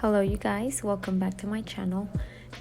Hello you guys, welcome back to my channel.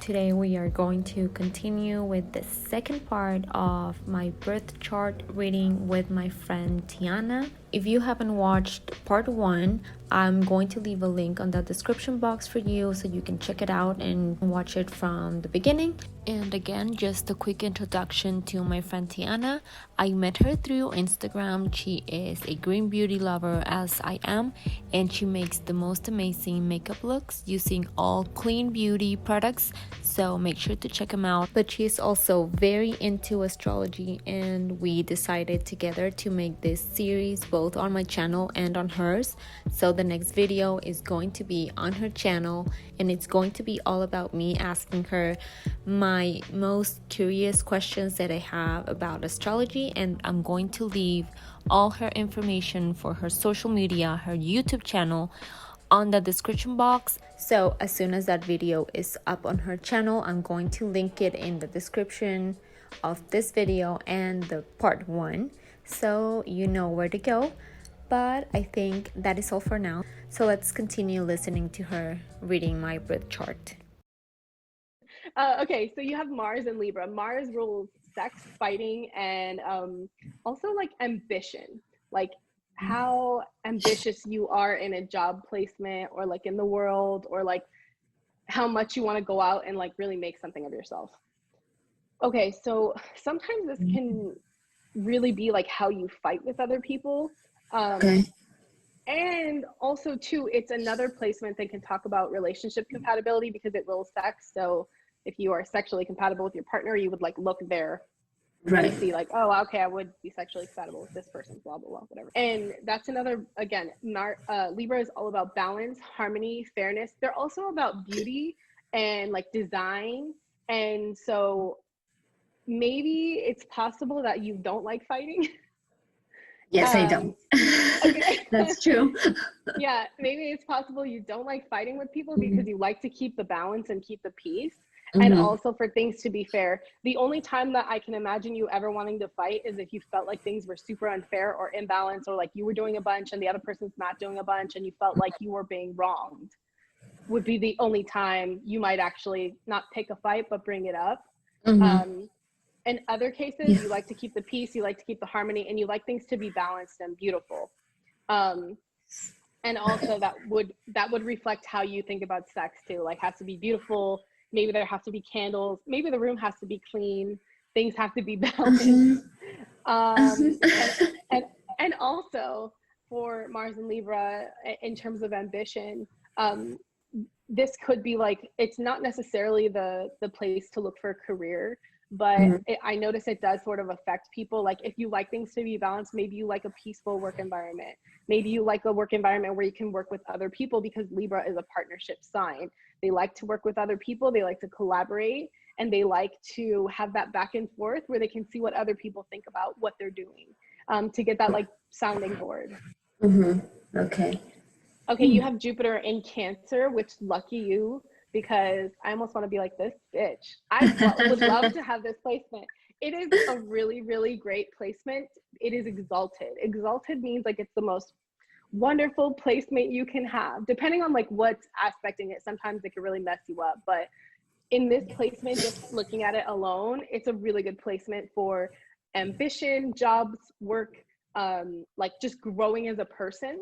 Today we are going to continue with the second part of my birth chart reading with my friend Tianna. If you haven't watched part 1, I'm going to leave a link on the description box for you so you can check it out and watch it from the beginning. And again, just a quick introduction to my friend Tianna. I met her through Instagram. She is a green beauty lover as I am, and she makes the most amazing makeup looks using all clean beauty products, so make sure to check them out. But she is also very into astrology, and we decided together to make this series both on my channel and on hers. So the next video is going to be on her channel, and it's going to be all about me asking her my most curious questions that I have about astrology, and I'm going to leave all her information for her social media, her YouTube channel, on the description box. So as soon as that video is up on her channel, I'm going to link it in the description of this video and the part 1, so you know where to go. But I think that is all for now, so let's continue listening to her reading my birth chart. Okay, so you have Mars in Libra. Mars rules sex, fighting, and also like ambition, like how ambitious you are in a job placement or like in the world, or like how much you want to go out and like really make something of yourself. Okay, so sometimes this can really be like how you fight with other people. And also too, it's another placement that can talk about relationship compatibility because it rules sex. So if you are sexually compatible with your partner, you would like look there and see like, oh, okay, I would be sexually compatible with this person, blah, blah, blah, whatever. And that's another, again, Libra is all about balance, harmony, fairness. They're also about beauty and like design. And so maybe it's possible that you don't like fighting. Yes, I don't. Okay. That's true. Yeah, maybe it's possible you don't like fighting with people because you like to keep the balance and keep the peace. And also for things to be fair. The only time that I can imagine you ever wanting to fight is if you felt like things were super unfair or imbalanced, or like you were doing a bunch and the other person's not doing a bunch and you felt like you were being wronged, would be the only time you might actually not pick a fight but bring it up. In other cases, you like to keep the peace, you like to keep the harmony, and you like things to be balanced and beautiful. And also that would reflect how you think about sex too. Like, has to be beautiful. Maybe there have to be candles. Maybe the room has to be clean. Things have to be balanced. And also for Mars and Libra, in terms of ambition, this could be like, it's not necessarily the place to look for a career, but I notice it does sort of affect people. Like if you like things to be balanced, maybe you like a peaceful work environment. Maybe you like a work environment where you can work with other people, because Libra is a partnership sign. They like to work with other people. They like to collaborate, and they like to have that back and forth where they can see what other people think about what they're doing, to get that like sounding board. Okay. Okay, you have Jupiter in Cancer, which lucky you, because I almost want to be like, this bitch. I would love to have this placement. It is a really, really great placement. It is exalted. Exalted means like it's the most wonderful placement you can have, depending on like what's aspecting it. Sometimes it can really mess you up, but in this placement, just looking at it alone, it's a really good placement for ambition, jobs, work, like just growing as a person.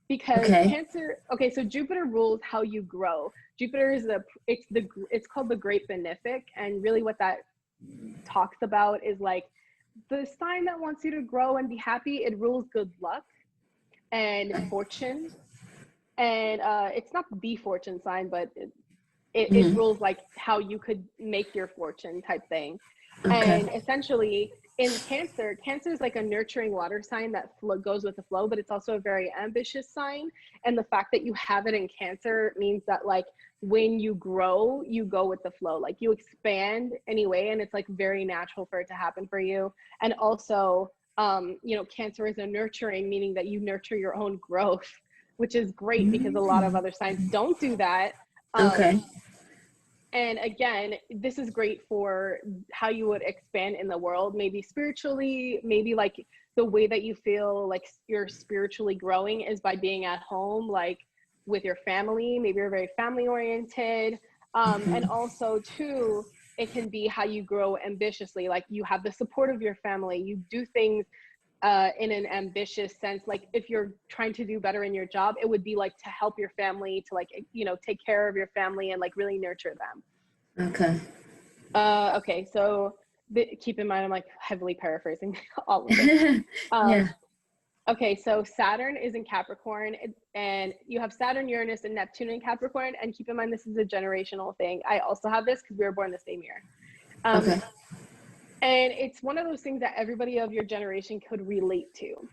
Because Cancer, okay, so Jupiter rules how you grow. Jupiter is it's called the Great Benefic, and really what that talks about is like the sign that wants you to grow and be happy. It rules good luck and fortune, and it's not the fortune sign, but it rules like how you could make your fortune type thing. And essentially in Cancer is like a nurturing water sign that goes with the flow, but it's also a very ambitious sign. And the fact that you have it in Cancer means that like when you grow, you go with the flow, like you expand anyway, and it's like very natural for it to happen for you. And also, you know, Cancer is a nurturing, meaning that you nurture your own growth, which is great because a lot of other signs don't do that. And again, this is great for how you would expand in the world, maybe spiritually, maybe like the way that you feel like you're spiritually growing is by being at home, like with your family. Maybe you're very family oriented. And also too, it can be how you grow ambitiously. Like you have the support of your family. You do things in an ambitious sense. Like if you're trying to do better in your job, it would be like to help your family, to like, you know, take care of your family and like really nurture them. Okay. Okay, so keep in mind, I'm like heavily paraphrasing all of it. Yeah. Okay, so Saturn is in Capricorn, and you have Saturn, Uranus, and Neptune in Capricorn. And keep in mind, this is a generational thing. I also have this because we were born the same year. Okay. And it's one of those things that everybody of your generation could relate to.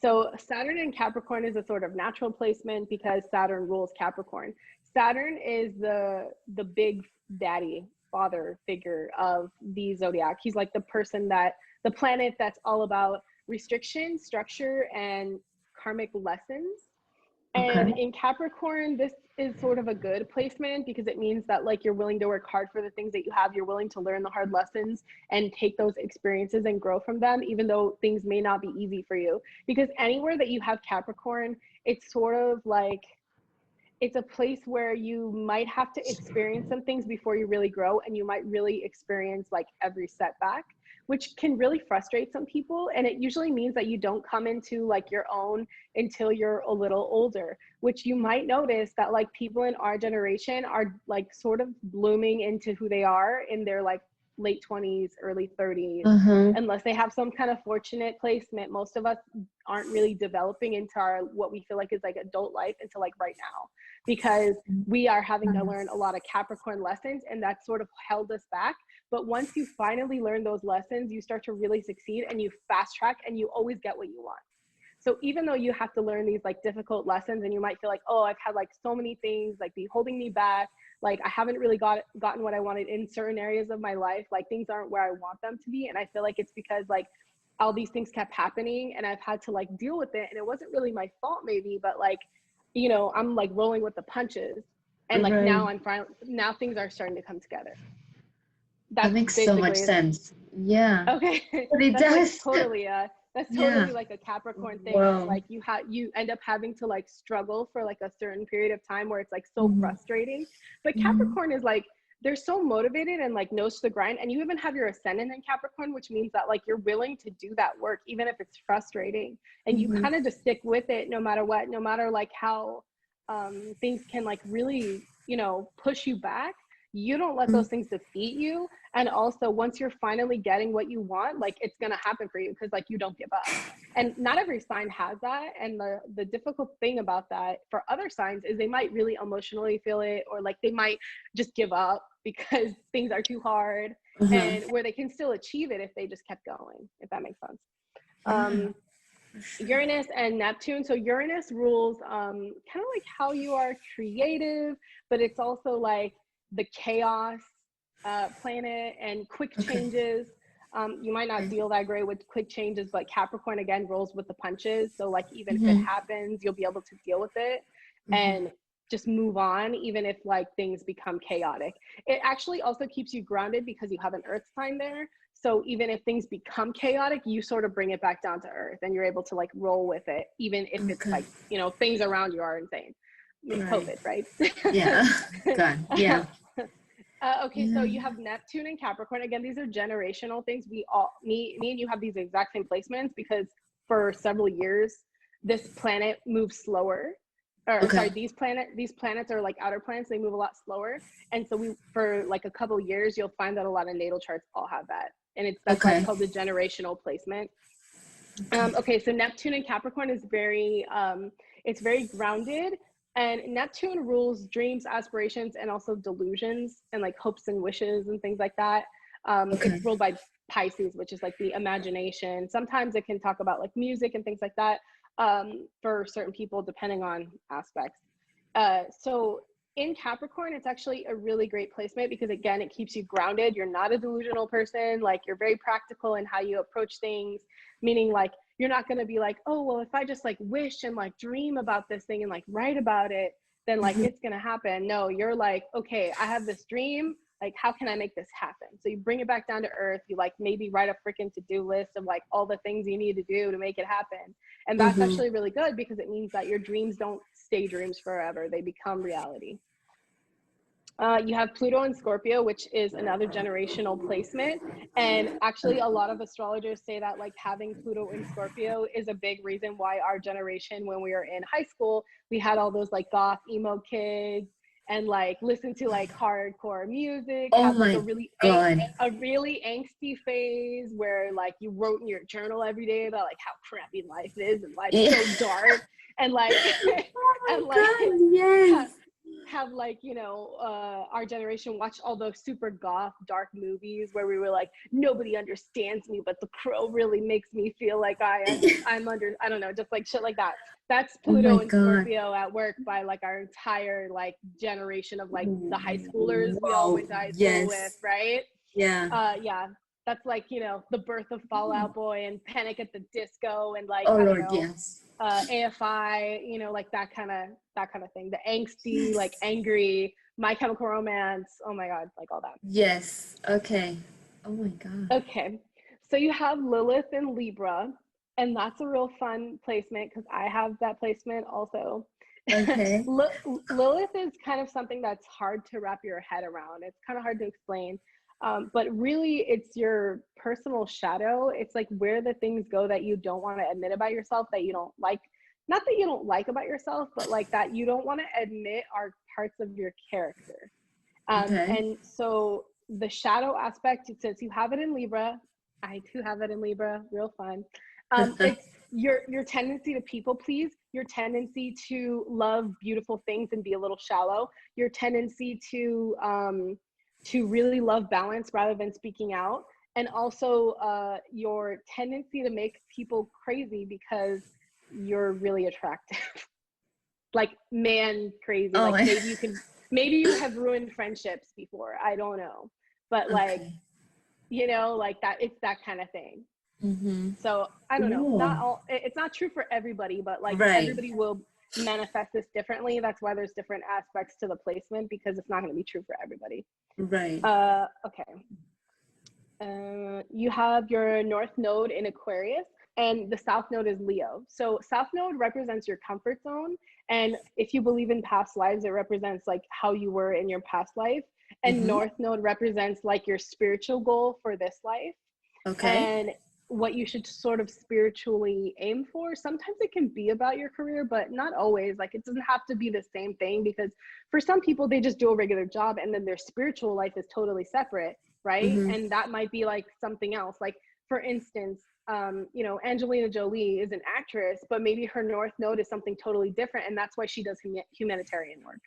So Saturn in Capricorn is a sort of natural placement because Saturn rules Capricorn. Saturn is the big daddy, father figure of the zodiac. He's like the person that, the planet that's all about restriction, structure, and karmic lessons. And in Capricorn, this is sort of a good placement because it means that like you're willing to work hard for the things that you have. You're willing to learn the hard lessons and take those experiences and grow from them, even though things may not be easy for you. Because anywhere that you have Capricorn, it's sort of like, it's a place where you might have to experience some things before you really grow, and you might really experience like every setback, which can really frustrate some people. And it usually means that you don't come into like your own until you're a little older, which you might notice that like people in our generation are like sort of blooming into who they are in their like late 20s, early 30s, unless they have some kind of fortunate placement. Most of us aren't really developing into our, what we feel like is like adult life until like right now, because we are having to learn a lot of Capricorn lessons, and that sort of held us back. But once you finally learn those lessons, you start to really succeed, and you fast track, and you always get what you want. So even though you have to learn these like difficult lessons, and you might feel like, oh, I've had like so many things like be holding me back, like I haven't really gotten what I wanted in certain areas of my life, like things aren't where I want them to be. And I feel like it's because like all these things kept happening, and I've had to like deal with it, and it wasn't really my fault maybe, but like, you know, I'm like rolling with the punches, and like now things are starting to come together. That makes so much sense. Yeah. Okay. But it does. Like, that's totally like a Capricorn thing. It's like you end up having to like struggle for like a certain period of time where it's like so frustrating. But Capricorn is like, they're so motivated and like nose to the grind. And you even have your ascendant in Capricorn, which means that like you're willing to do that work, even if it's frustrating. And you kind of just stick with it no matter what, no matter like how things can like really, you know, push you back. You don't let those things defeat you. And also once you're finally getting what you want, like it's going to happen for you, because like you don't give up. And not every sign has that. And the difficult thing about that for other signs is they might really emotionally feel it, or like they might just give up because things are too hard, and where they can still achieve it if they just kept going, if that makes sense. Uranus and Neptune. So Uranus rules kind of like how you are creative, but it's also like the chaos planet and quick changes. You might not deal that great with quick changes, but Capricorn again rolls with the punches. So like even if it happens, you'll be able to deal with it and just move on, even if like things become chaotic. It actually also keeps you grounded because you have an earth sign there. So even if things become chaotic, you sort of bring it back down to earth, and you're able to like roll with it, even if it's like, you know, things around you are insane. COVID, right? Yeah. God. Yeah. Okay, so you have Neptune and Capricorn. Again, these are generational things. Me and you have these exact same placements because for several years, this planet moves slower. Or sorry, these planets are like outer planets. They move a lot slower. And so for like a couple of years, you'll find that a lot of natal charts all have that. And that's why it's called the generational placement. Okay, so Neptune and Capricorn is very, it's very grounded. And Neptune rules dreams, aspirations, and also delusions, and like hopes and wishes and things like that. It's ruled by Pisces, which is like the imagination. Sometimes it can talk about like music and things like that for certain people, depending on aspects. So in Capricorn, it's actually a really great placement because again, it keeps you grounded. You're not a delusional person. Like you're very practical in how you approach things, meaning like, you're not going to be like, oh, well, if I just like wish and like dream about this thing and like write about it, then like it's going to happen. No, you're like, okay, I have this dream. how can I make this happen? So you bring it back down to earth. You like maybe write a freaking to-do list of like all the things you need to do to make it happen. And that's actually really good, because it means that your dreams don't stay dreams forever. They become reality. You have Pluto in Scorpio, which is another generational placement. And actually a lot of astrologers say that like having Pluto in Scorpio is a big reason why our generation, when we were in high school, we had all those like goth emo kids and like listen to like hardcore music, have like a really angsty phase where like you wrote in your journal every day about like how crappy life is and life's so dark, and like have like, you know, our generation watch all those super goth dark movies where we were like, nobody understands me, but the crow really makes me feel like I'm under, I don't know, just like shit like that. That's Pluto and Scorpio at work by like our entire like generation of like the high schoolers we all went to high school with, right? Yeah. Yeah, that's like, you know, the birth of Fall Out Boy and Panic at the Disco and like AFI, you know, like that kind of thing. The angsty, like angry, My Chemical Romance. Oh my God, like all that. Yes. Okay. Oh my God. Okay, so you have Lilith in Libra, and that's a real fun placement because I have that placement also. Okay. Lilith is kind of something that's hard to wrap your head around. It's kind of hard to explain. But really it's your personal shadow. It's like where the things go that you don't want to admit about yourself, that you don't like, not that you don't like about yourself, but like that you don't want to admit are parts of your character. And so the shadow aspect, it says you have it in Libra. I too have it in Libra, real fun. It's your tendency to people please, your tendency to love beautiful things and be a little shallow, your tendency to really love balance rather than speaking out, and also your tendency to make people crazy because you're really attractive. Like man crazy. Like maybe you have ruined friendships before, I don't know, but like you know, like that, it's that kind of thing. So I don't know, not all, it's not true for everybody, but like everybody will manifest this differently. That's why there's different aspects to the placement, because it's not going to be true for everybody. Okay. You have your North Node in Aquarius, and the South Node is Leo. So South Node represents your comfort zone, and if you believe in past lives, it represents like how you were in your past life. And North Node represents like your spiritual goal for this life. And what you should sort of spiritually aim for. Sometimes it can be about your career, but not always. Like it doesn't have to be the same thing, because for some people they just do a regular job and then their spiritual life is totally separate, right? And that might be like something else. Like for instance, you know, Angelina Jolie is an actress, but maybe her North Node is something totally different, and that's why she does humanitarian work.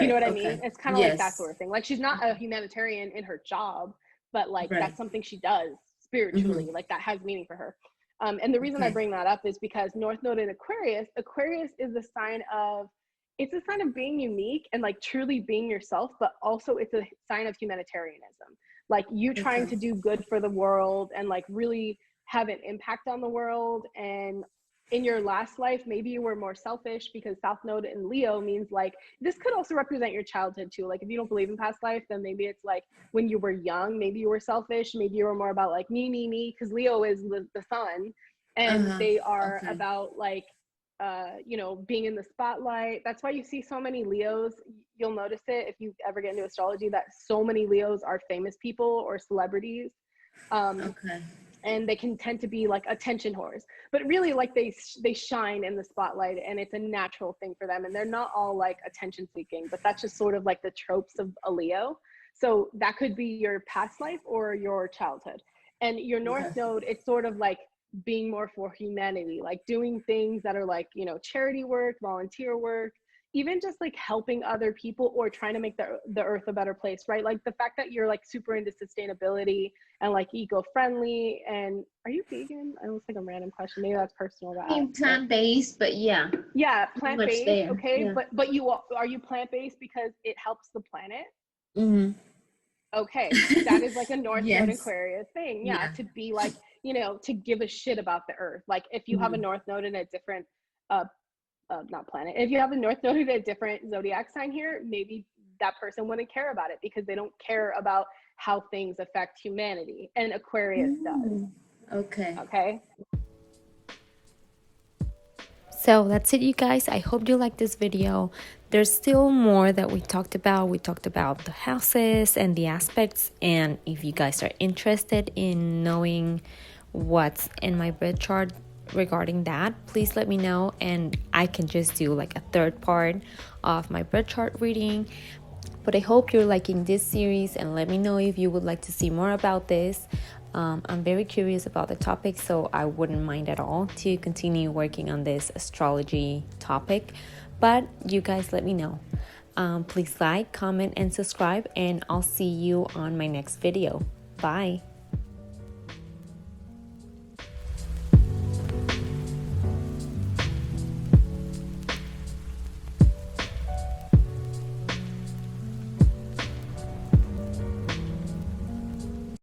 You know what I mean? It's kind of like that sort of thing. Like she's not a humanitarian in her job, but like that's something she does spiritually, like that has meaning for her. And the reason I bring that up is because North Node in Aquarius is a sign of, it's a sign of being unique and like truly being yourself, but also it's a sign of humanitarianism. Like you trying to do good for the world and like really have an impact on the world. And in your last life, maybe you were more selfish, because South Node in Leo means like, this could also represent your childhood too. Like if you don't believe in past life, then maybe it's like when you were young, maybe you were selfish, maybe you were more about like me, because Leo is the sun, and they are about like, you know, being in the spotlight. That's why you see so many Leos. You'll notice it if you ever get into astrology, that so many Leos are famous people or celebrities. And they can tend to be like attention whores, but really like they shine in the spotlight, and it's a natural thing for them, and they're not all like attention seeking, but that's just sort of like the tropes of a Leo. So that could be your past life or your childhood. And your North Node, it's sort of like being more for humanity, like doing things that are like, you know, charity work, volunteer work, even just like helping other people or trying to make the earth a better place, right? Like the fact that you're like super into sustainability and like eco-friendly. And are you vegan? I know it's like a random question, maybe that's personal to ask. Plant-based, but yeah plant-based. Okay, but are you plant-based because it helps the planet? Okay, that is like a North Node Aquarius thing. To be like, you know, to give a shit about the earth. Like if you have a North Node in a different not planet, if you have a North Node in a different zodiac sign here, maybe that person wouldn't care about it because they don't care about how things affect humanity. And Aquarius does. Okay. Okay. So that's it, you guys. I hope you liked this video. There's still more that we talked about. We talked about the houses and the aspects. And if you guys are interested in knowing what's in my birth chart regarding that, please let me know. And I can just do like a third part of my birth chart reading. But I hope you're liking this series, and let me know if you would like to see more about this. I'm very curious about the topic, so I wouldn't mind at all to continue working on this astrology topic. But you guys let me know. Please like, comment, and subscribe, and I'll see you on my next video. Bye.